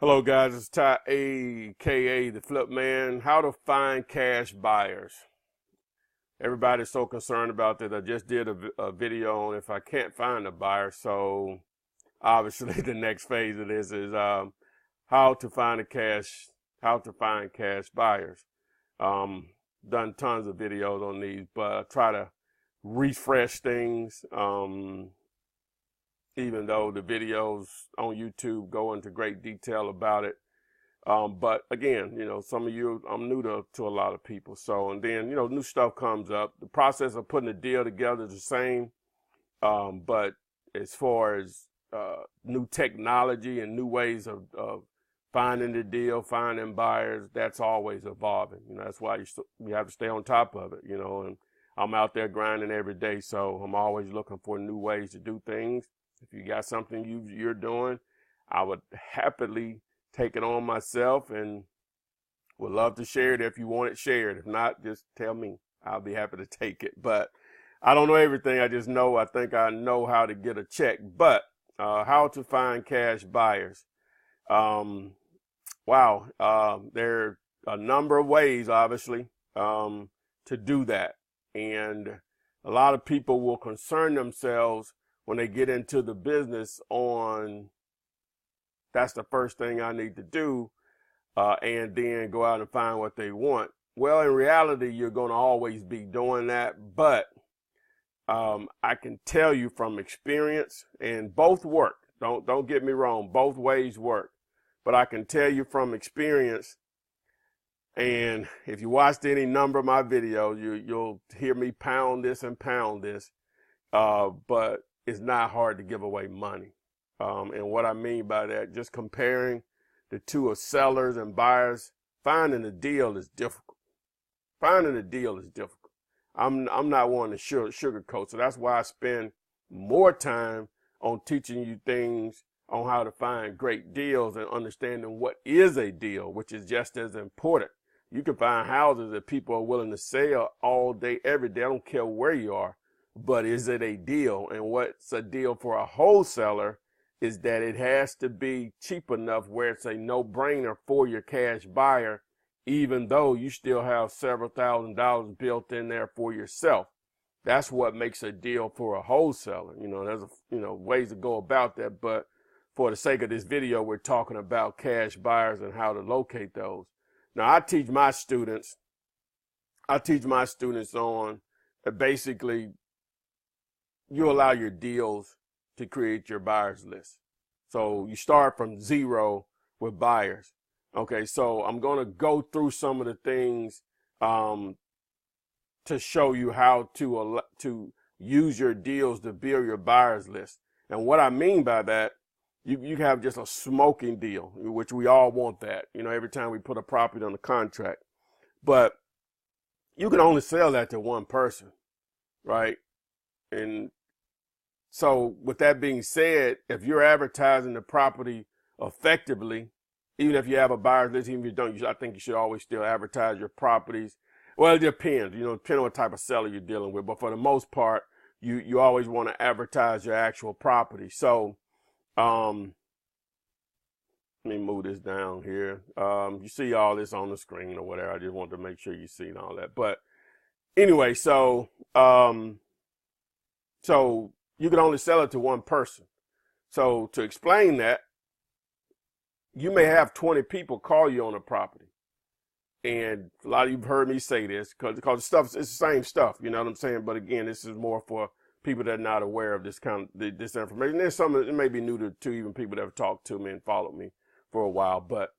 Hello guys, it's Ty, aka the Flip Man. How to find cash buyers. Everybody's so concerned about that. I just did a video on if I can't find a buyer. So obviously the next phase of this is how to find how to find cash buyers. Um, Done tons of videos on these, but I try to refresh things. Even though the videos on YouTube go into great detail about it. But again, some of you, I'm new to a lot of people. So, and then, new stuff comes up. The process of putting a deal together is the same. But as far as new technology and new ways of finding the deal, finding buyers, that's always evolving. That's why you have to stay on top of it, and I'm out there grinding every day. So I'm always looking for new ways to do things. If you got something you're doing, I would happily take it on myself and would love to share it if you want it shared. If not, just tell me. I'll be happy to take it. But I don't know everything. I think I know how to get a check. But how to find cash buyers. Wow. There are a number of ways, obviously, to do that. And a lot of people will concern themselves when they get into the business on that's the first thing I need to do, and then go out and find what they want. Well, in reality, you're going to always be doing that, but I can tell you from experience, and both work. Don't get me wrong, both ways work. But I can tell you from experience, and if you watched any number of my videos, you'll hear me pound this and pound this. But it's not hard to give away money. And what I mean by that, just comparing the two of sellers and buyers, finding a deal is difficult. Finding a deal is difficult. I'm not one to sugarcoat, so that's why I spend more time on teaching you things on how to find great deals and understanding what is a deal, which is just as important. You can find houses that people are willing to sell all day, every day. I don't care where you are. But is it a deal? And what's a deal for a wholesaler is that it has to be cheap enough where it's a no-brainer for your cash buyer, even though you still have several $1,000s built in there for yourself. That's what makes a deal for a wholesaler. There's ways to go about that, but for the sake of this video, we're talking about cash buyers and how to locate those. Now, I teach my students on basically you allow your deals to create your buyers list. So you start from zero with buyers. Okay, so I'm going to go through some of the things to show you how to use your deals to build your buyers list. And what I mean by that, you have just a smoking deal, which we all want that, every time we put a property on the contract. But you can only sell that to one person, right? And so with that being said, if you're advertising the property effectively, even if you have a buyer's list, even if you don't, I think you should always still advertise your properties. Well, it depends, depending on what type of seller you're dealing with. But for the most part, you always want to advertise your actual property. So, let me move this down here. You see all this on the screen or whatever. I just want to make sure you see all that. But anyway, so you can only sell it to one person. So to explain that, you may have 20 people call you on a property. And a lot of you have heard me say this because it's the same stuff, you know what I'm saying? But again, this is more for people that are not aware of this this information. There's some it may be new to even people that have talked to me and followed me for a while. But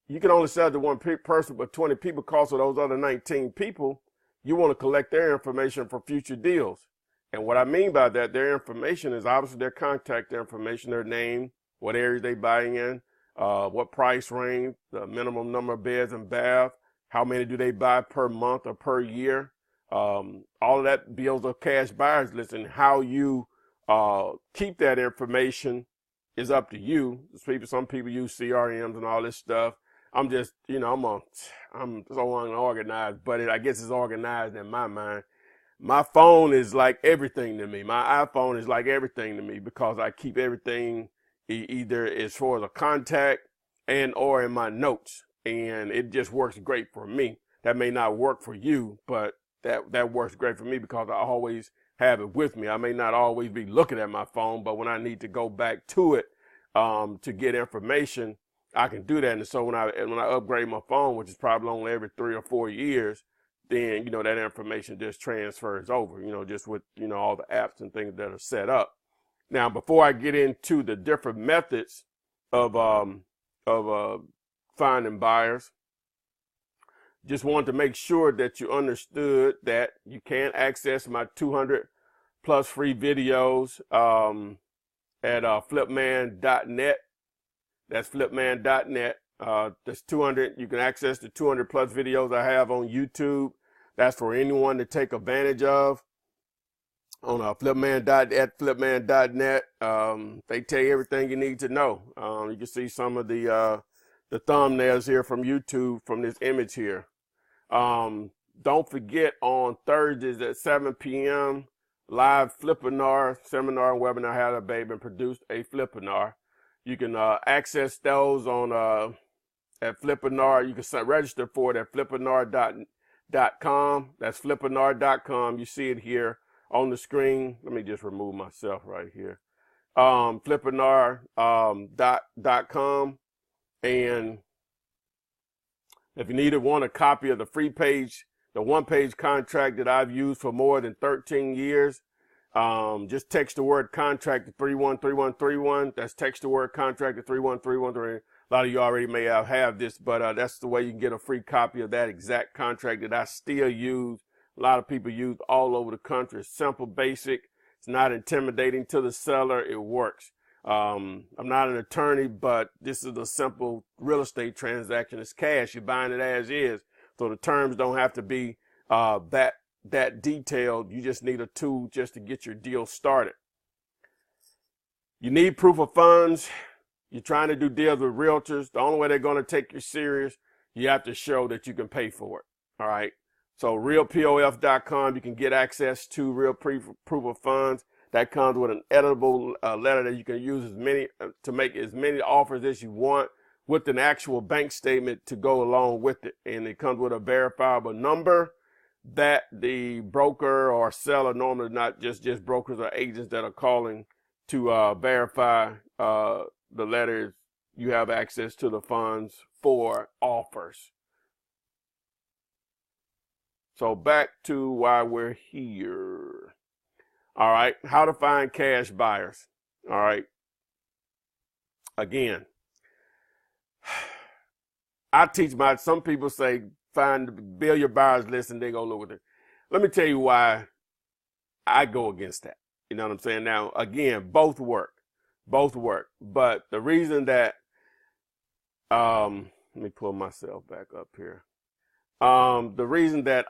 you can only sell to one person, but 20 people call, so those other 19 people, you want to collect their information for future deals. And what I mean by that, their information is obviously their contact information, their name, what area they buy in, what price range, the minimum number of beds and bath, how many do they buy per month or per year. All of that builds a cash buyers list, and how you keep that information is up to you. Some people use CRMs and all this stuff. I'm just, I'm so unorganized, but I guess it's organized in my mind. My phone is like everything to me. My iPhone is like everything to me because I keep everything either as far as a contact and or in my notes. And it just works great for me. That may not work for you, but that works great for me because I always have it with me. I may not always be looking at my phone, but when I need to go back to it to get information, I can do that. And so when I upgrade my phone, which is probably only every 3 or 4 years, then, you know, that information just transfers over, you know, just with, you know, all the apps and things that are set up. Now, before I get into the different methods of finding buyers, just wanted to make sure that you understood that you can access my 200 plus free videos at flipman.net. That's flipman.net. That's 200. You can access the 200 plus videos I have on YouTube. That's for anyone to take advantage of. On flipman.net, they tell you everything you need to know. You can see some of the thumbnails here from YouTube from this image here. Don't forget on Thursdays at 7 p.m. live Flipinar seminar and webinar, how to babe and produce a Flipinar. You can access those on at Flipinar. You can register for it at flipinar.com. That's flipinar.com. You see it here on the screen. Let me just remove myself right here. Flipinar.com. And if you want a copy of the free page, the one-page contract that I've used for more than 13 years, just text the word contract to 313131. That's text the word contract to 31313. A lot of you already may have this, but that's the way you can get a free copy of that exact contract that I still use. A lot of people use all over the country. It's simple, basic. It's not intimidating to the seller. It works. I'm not an attorney, but this is a simple real estate transaction. It's cash. You're buying it as is. So the terms don't have to be that detailed. You just need a tool just to get your deal started. You need proof of funds. You're trying to do deals with realtors. The only way they're going to take you serious, you have to show that you can pay for it. All right. So realpof.com, you can get access to real proof of funds. That comes with an editable letter that you can use to make as many offers as you want, with an actual bank statement to go along with it. And it comes with a verifiable number that the broker or seller, normally not just brokers or agents that are calling to verify the letters, you have access to the funds for offers. So back to why we're here. All right, how to find cash buyers. All right. Again, I teach some people say, build your buyers list and they go look at it. Let me tell you why I go against that. You know what I'm saying? Now, again, both work. But the reason that, let me pull myself back up here. The reason that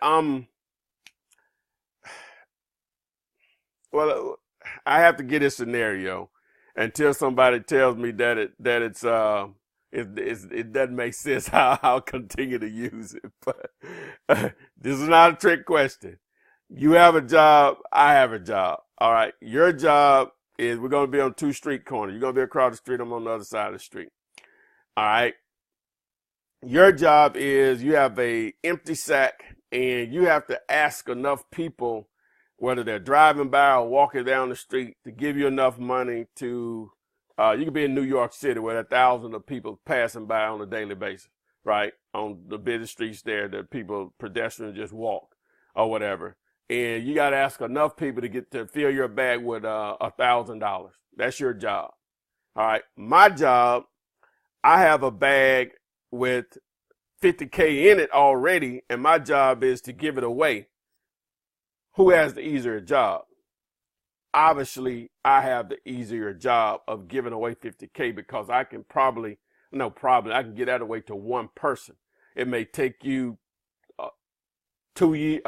I have to get a scenario until somebody tells me that it doesn't make sense how I'll continue to use it. But this is not a trick question. You have a job. I have a job. All right. Your job is, we're going to be on 2 street corners. You're going to be across the street. I'm on the other side of the street. All right. Your job is, you have a empty sack and you have to ask enough people, whether they're driving by or walking down the street, to give you enough money to, you could be in New York City where there are thousands of people passing by on a daily basis, right? On the busy streets there that pedestrians just walk or whatever. And you got to ask enough people to fill your bag with $1,000. That's your job. All right. My job, I have a bag with $50K in it already, and my job is to give it away. Who has the easier job? Obviously, I have the easier job of giving away $50K because I can I can get that away to one person. It may take you 2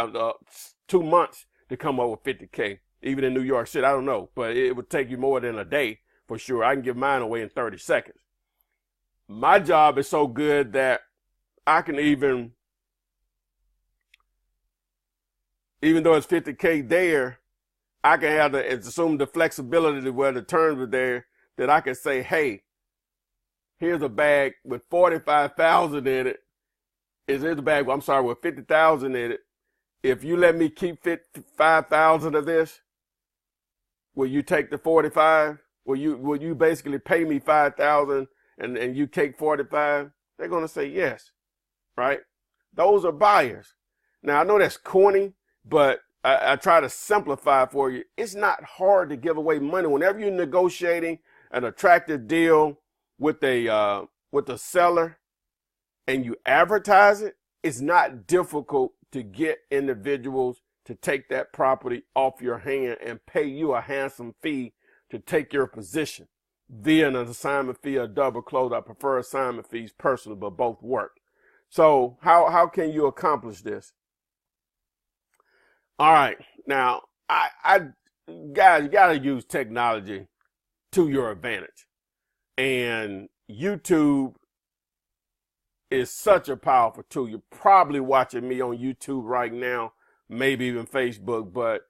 months to come up with $50K, even in New York City. I don't know, but it would take you more than a day for sure. I can give mine away in 30 seconds. My job is so good that I can even though it's $50K there, I can have assume the flexibility where the terms are there that I can say, hey, here's a bag with 45,000 in it. Here's a bag, I'm sorry, with 50,000 in it. If you let me keep 5,000 of this, will you take the 45? Will you basically pay me 5,000 and you take 45? They're going to say yes, right? Those are buyers. Now, I know that's corny, but I try to simplify for you. It's not hard to give away money. Whenever you're negotiating an attractive deal with a seller and you advertise it, it's not difficult to get individuals to take that property off your hand and pay you a handsome fee to take your position via an assignment fee or double close. I prefer assignment fees personally, but both work. So how can you accomplish this? All right. Now, guys, you got to use technology to your advantage. And YouTube is such a powerful tool. You're probably watching me on YouTube right now, maybe even Facebook, but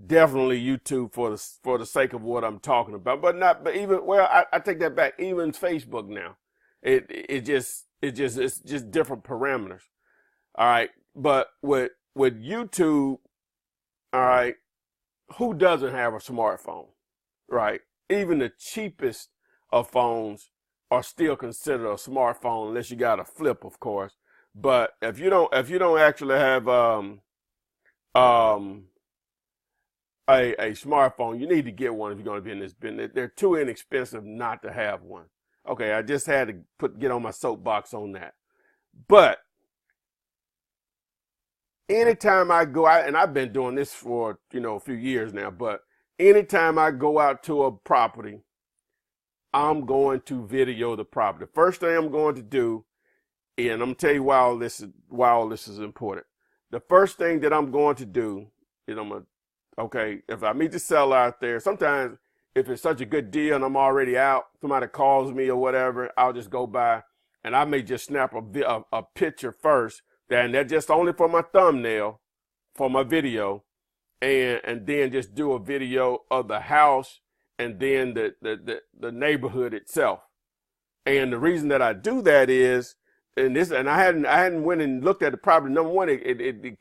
definitely YouTube for the sake of what I'm talking about. But I take that back. Even Facebook now, it's just different parameters. All right. But with YouTube, all right, who doesn't have a smartphone, right? Even the cheapest of phones are still considered a smartphone unless you got a flip, of course. But if you don't actually have a smartphone, you need to get one if you're going to be in this business. They're too inexpensive not to have one. Okay, I just had to get on my soapbox on that. But anytime I go out, and I've been doing this for, a few years now, but anytime I go out to a property, I'm going to video the property. The first thing I'm going to do, and I'm going to tell you why all this is important. The first thing that I'm going to do is if I meet the seller out there, sometimes if it's such a good deal and I'm already out, somebody calls me or whatever, I'll just go by and I may just snap a picture first. And that's just only for my thumbnail, for my video, and then just do a video of the house and then the neighborhood itself. And the reason that I do that is, and I hadn't went and looked at the property. Number one, it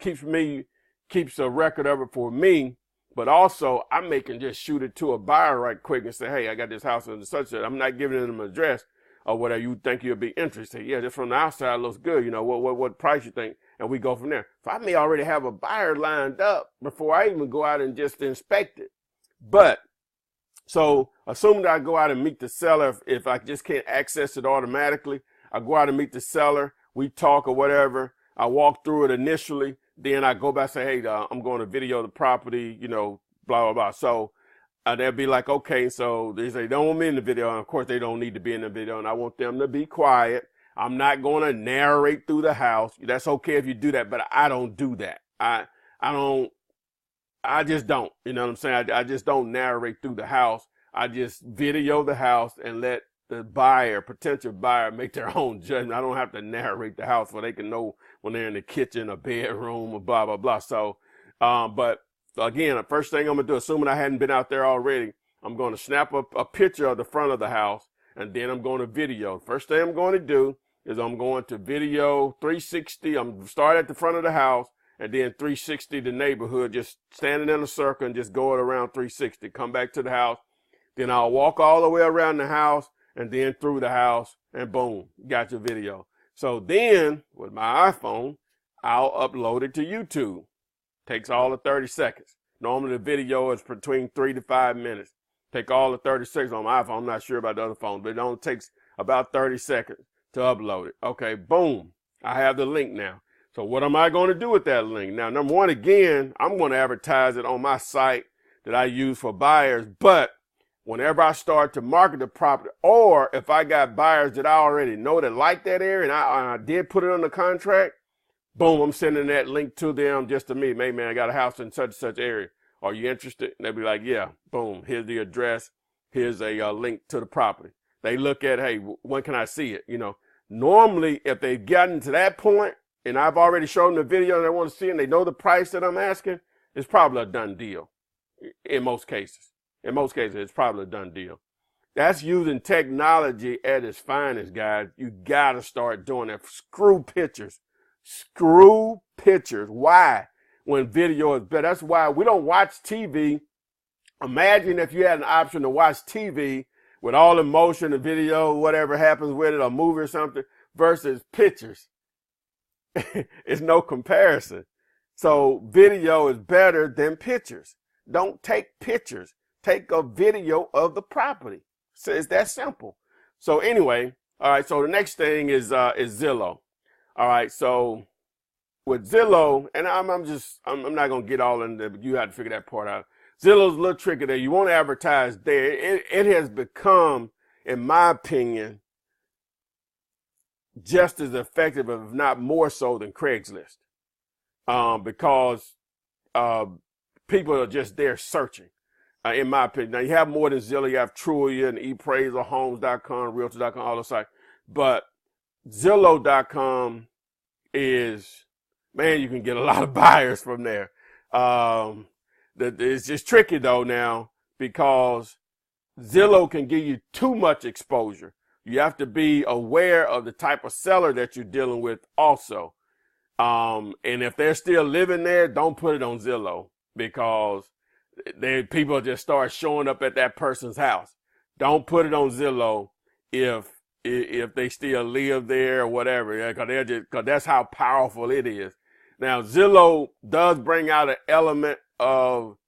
keeps a record of it for me, but also I can just shoot it to a buyer right quick and say, hey, I got this house and such. I'm not giving them an address or whatever you think you'll be interested. Yeah, just from the outside looks good. What price you think? And we go from there. So I may already have a buyer lined up before I even go out and just inspect it. But so assuming that I go out and meet the seller, if I just can't access it automatically, I go out and meet the seller, we talk or whatever, I walk through it initially, then I go back and say, hey, I'm going to video the property, blah, blah, blah. So they'll be like, okay, so they say, don't want me in the video. And of course, they don't need to be in the video, and I want them to be quiet. I'm not going to narrate through the house. That's okay if you do that, but I don't do that. I just don't, you know what I'm saying? I just don't narrate through the house. I just video the house and let the potential buyer make their own judgment. I don't have to narrate the house where they can know when they're in the kitchen or bedroom or blah, blah, blah. So, but again, the first thing I'm going to do, assuming I hadn't been out there already, I'm going to snap a picture of the front of the house, and then I'm going to video. First thing I'm going to do is I'm going to video 360. I'm start at the front of the house and then 360 the neighborhood, just standing in a circle and just going around 360. Come back to the house. Then I'll walk all the way around the house and then through the house, and boom, got your video. So then with my iPhone, I'll upload it to YouTube. Takes all of 30 seconds. Normally the video is between 3 to 5 minutes. Take all the 30 seconds on my iPhone. I'm not sure about the other phones, but it only takes about 30 seconds to upload it. Okay, boom. I have the link now. So what am I going to do with that link? Now, number one, again, I'm going to advertise it on my site that I use for buyers. But whenever I start to market the property, or if I got buyers that I already know that like that area and I did put it on the contract, boom, I'm sending that link to them just to me. Hey, man, I got a house in such and such area. Are you interested? And they'll be like, yeah, boom, here's the address. Here's a link to the property. They look at, hey, when can I see it? Normally, if they've gotten to that point and I've already shown them the video and they want to see it and they know the price that I'm asking, it's probably a done deal in most cases. In most cases, it's probably a done deal. That's using technology at its finest, guys. You got to start doing that. Screw pictures. Screw pictures. Why? When video is better. That's why we don't watch TV. Imagine if you had an option to watch TV with all the motion, the video, whatever happens with it, a movie or something, versus pictures. It's no comparison. So video is better than pictures. Don't take pictures. Take a video of the property. So it's that simple. So anyway, all right. So the next thing is Zillow. All right. So with Zillow, and I'm not gonna get all in there, but you have to figure that part out. Zillow's a little tricky there. You want to advertise there. It has become, in my opinion, just as effective, if not more so, than Craigslist, because people are just there searching. In my opinion. Now, you have more than Zillow. You have Trulia and ePraiser, Homes.com, Realtor.com, all those sites. But Zillow.com is, man, you can get a lot of buyers from there. It's just tricky, though, now, because Zillow can give you too much exposure. You have to be aware of the type of seller that you're dealing with also. And if they're still living there, don't put it on Zillow, because people just start showing up at that person's house. Don't put it on Zillow if they still live there or whatever, because that's how powerful it is. Now, Zillow does bring out an element of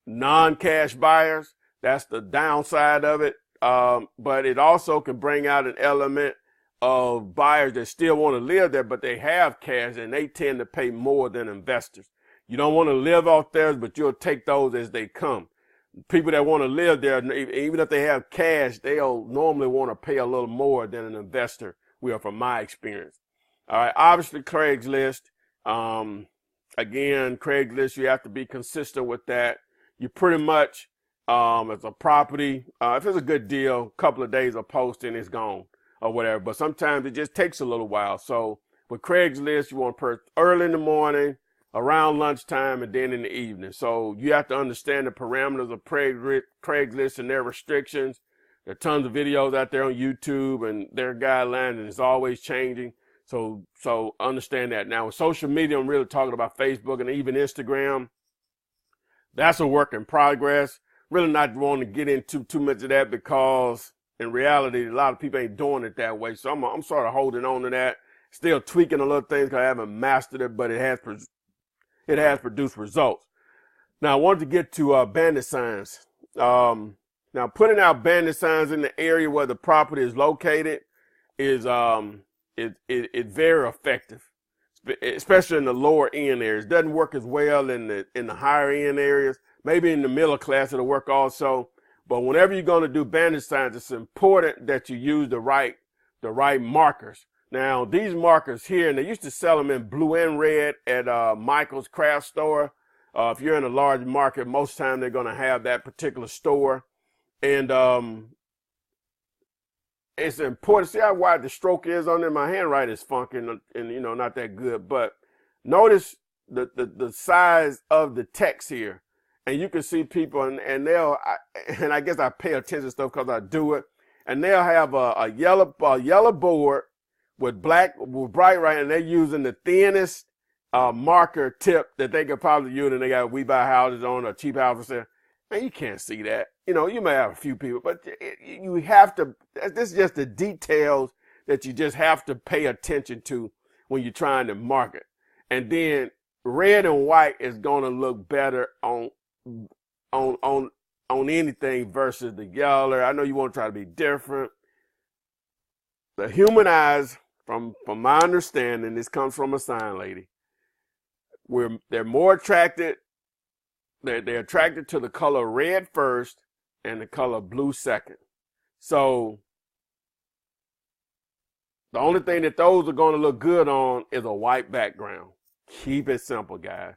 non-cash buyers. That's the downside of it. But it also can bring out an element of buyers that still want to live there, but they have cash and they tend to pay more than investors. You don't want to live off theirs, but you'll take those as they come. People that want to live there, even if they have cash, they'll normally want to pay a little more than an investor will, from my experience. All right. Obviously, Craigslist. Again, Craigslist, you have to be consistent with that. You pretty much, as a property, if it's a good deal, a couple of days of posting, it's gone or whatever. But sometimes it just takes a little while. So with Craigslist, you want to purchase early in the morning, around lunchtime, and then in the evening. So you have to understand the parameters of Craigslist and their restrictions. There are tons of videos out there on YouTube and their guidelines, and it's always changing. So understand that. Now, with social media, I'm really talking about Facebook and even Instagram. That's a work in progress. Really not wanting to get into too much of that, because in reality, a lot of people ain't doing it that way. So I'm sort of holding on to that. Still tweaking a little things because I haven't mastered it, but it has produced results. Now, I wanted to get to bandit signs. Now, putting out bandit signs in the area where the property is located is it's very effective, especially in the lower end areas. It doesn't work as well in the higher end areas. Maybe in the middle class it'll work also. But whenever you're going to do bandit signs, it's important that you use the right markers. Now, these markers here, and they used to sell them in blue and red at Michael's craft store. If you're in a large market, most time they're going to have that particular store. And it's important. See how wide the stroke is on there? My handwriting is funky and not that good. But notice the size of the text here. And you can see people, and I guess I pay attention to stuff because I do it. And they'll have a yellow board with bright right, and they're using the thinnest marker tip that they could probably use, and they got "We Buy Houses" on, or cheap houses there. Man, you can't see that. You may have a few people, but you have to. This is just the details that you just have to pay attention to when you're trying to market. And then red and white is going to look better on anything versus the yellow. I know you want to try to be different. The human eyes, from my understanding, this comes from a sign lady, they're more attracted. They're attracted to the color red first and the color blue second. So the only thing that those are going to look good on is a white background. Keep it simple, guys.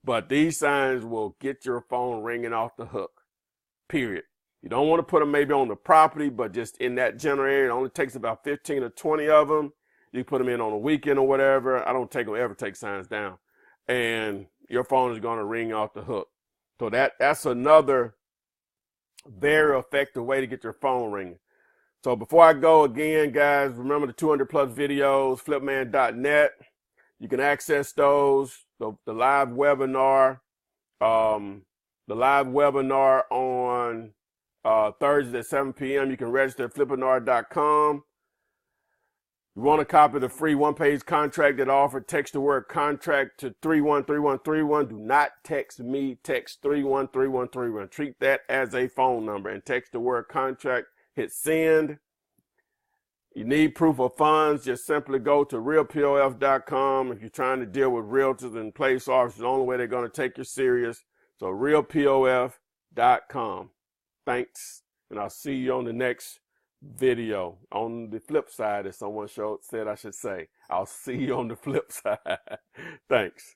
But these signs will get your phone ringing off the hook, period. You don't want to put them maybe on the property, but just in that general area. It only takes about 15 or 20 of them. You put them in on a weekend or whatever. I don't ever take signs down. And your phone is going to ring off the hook. So that's another Very effective way to get your phone ringing. So before I go again, guys, remember the 200 plus videos, flipman.net. You can access those, the live webinar, on Thursday at 7 p.m. You can register at flippanar.com. You want a copy of the free one-page contract that offered, text the word contract to 313131. Do not text me, text 313131. Treat that as a phone number and text the word contract, hit send. You need proof of funds, just simply go to realpof.com. If you're trying to deal with realtors and place offers, the only way they're going to take you serious. So realpof.com. Thanks, and I'll see you on the next video. On the flip side, as someone said I should say, I'll see you on the flip side. Thanks.